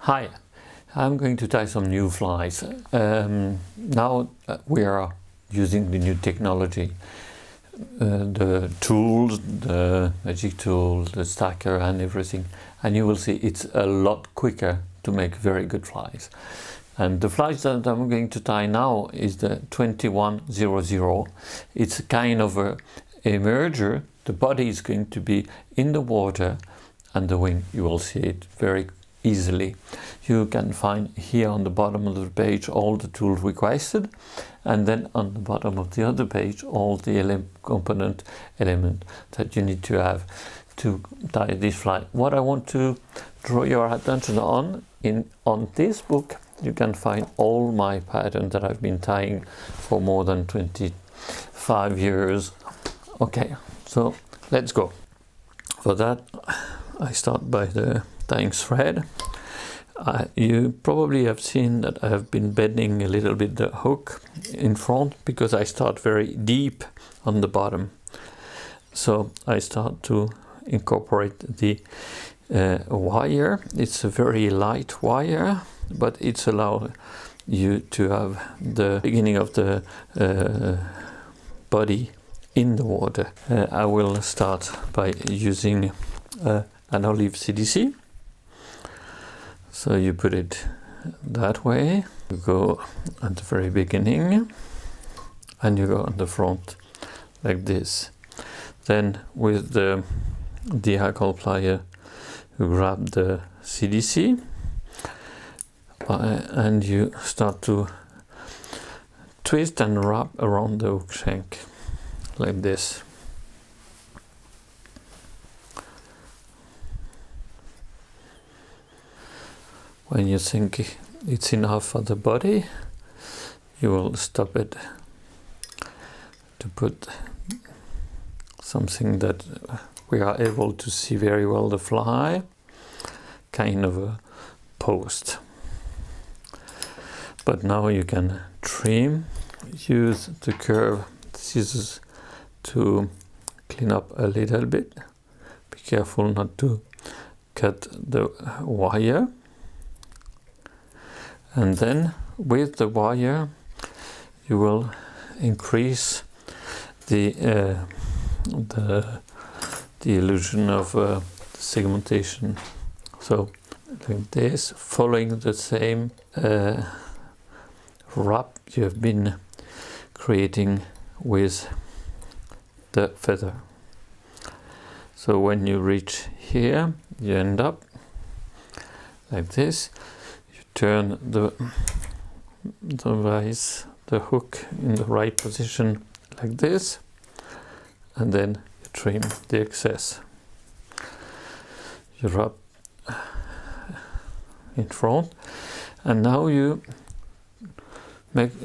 Hi, I'm going to tie some new flies. Now we are using the new technology, the tools, the magic tool, the stacker and everything, and you will see it's a lot quicker to make very good flies. And the flies that I'm going to tie now is the 2100. It's a kind of a merger. The body is going to be in the water and the wing, you will see it very easily. You can find here on the bottom of the page all the tools requested, and then on the bottom of the other page all the component element that you need to have to tie this fly. What I want to draw your attention on this book, you can find all my patterns that I've been tying for more than 25 years. Okay, so let's go. For that I start by the tying thread. You probably have seen that I have been bending a little bit the hook in front because I start very deep on the bottom. So I start to incorporate the wire. It's a very light wire, but it's allow you to have the beginning of the body in the water. I will start by using an olive CDC. So you put it that way, you go at the very beginning and you go on the front like this. Then with the diagonal plier you grab the CDC and you start to twist and wrap around the hook shank like this. When you think it's enough for the body, you will stop it to put something that we are able to see very well the fly, kind of a post. But now you can trim, use the curved scissors to clean up a little bit. Be careful not to cut the wire. And then with the wire you will increase the illusion of segmentation. So like this, following the same wrap you have been creating with the feather. So when you reach here, you end up like this. Turn the hook in the right position like this, and then you trim the excess. You wrap in front, and now you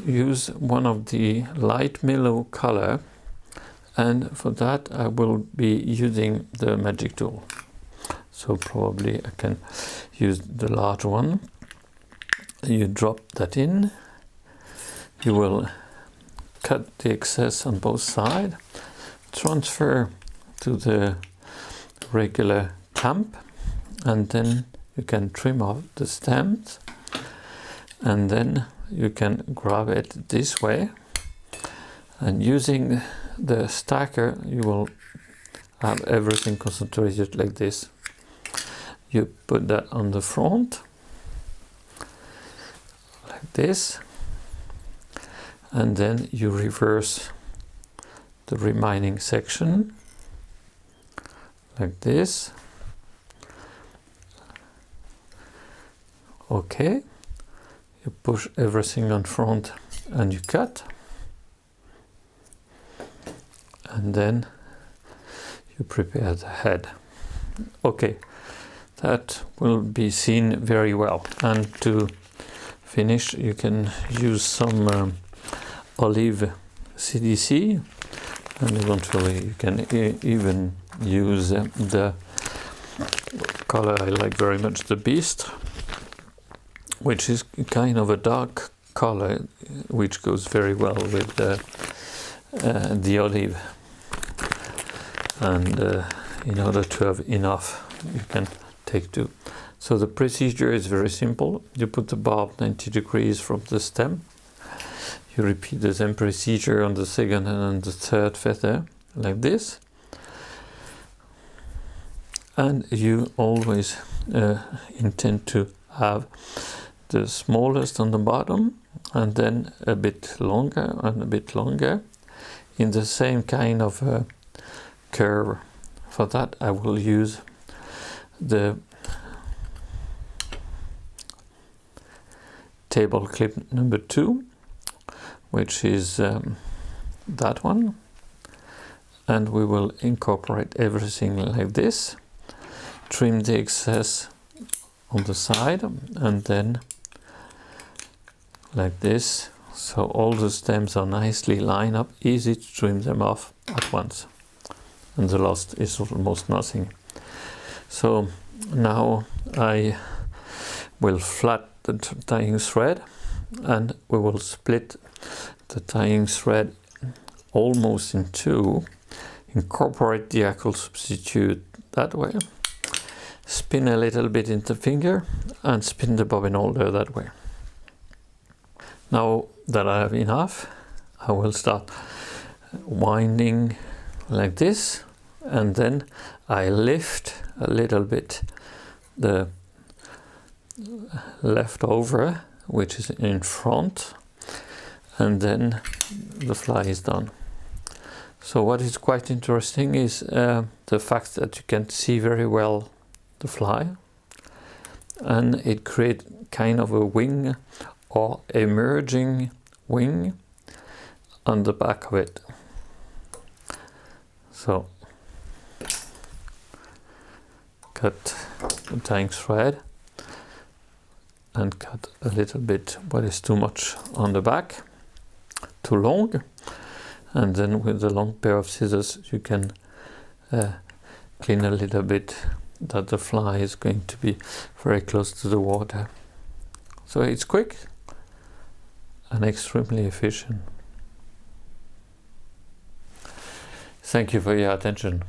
use one of the light mellow color, and for that I will be using the magic tool. So probably I can use the large one. You drop that in, you will cut the excess on both sides, transfer to the regular clamp, and then you can trim off the stems, and then you can grab it this way, and using the stacker you will have everything concentrated like this. You put that on the front this, and then you reverse the remaining section like this. Okay, you push everything on front and you cut, and then you prepare the head. Okay, that will be seen very well. And to finish you can use some olive CDC, and eventually you can even use the color I like very much, the Beast, which is kind of a dark color which goes very well with the olive. And in order to have enough you can take to So the procedure is very simple. You put the barb 90 degrees from the stem. You repeat the same procedure on the second and on the third feather, like this. And you always intend to have the smallest on the bottom, and then a bit longer and a bit longer in the same kind of curve. For that I will use the table clip number 2, which is that one, and we will incorporate everything like this, trim the excess on the side, and then like this, so all the stems are nicely lined up, easy to trim them off at once, and the loss is almost nothing. So now I will flat the tying thread, and we will split the tying thread almost in two, incorporate the ankle substitute that way, spin a little bit in the finger, and spin the bobbin holder that way. Now that I have enough, I will start winding like this, and then I lift a little bit the leftover, which is in front, and then the fly is done. So what is quite interesting is the fact that you can see very well the fly, and it creates kind of a wing or emerging wing on the back of it. So cut the tying thread and cut a little bit what is too much on the back, too long, and then with the long pair of scissors you can clean a little bit that the fly is going to be very close to the water. So it's quick and extremely efficient. Thank you for your attention.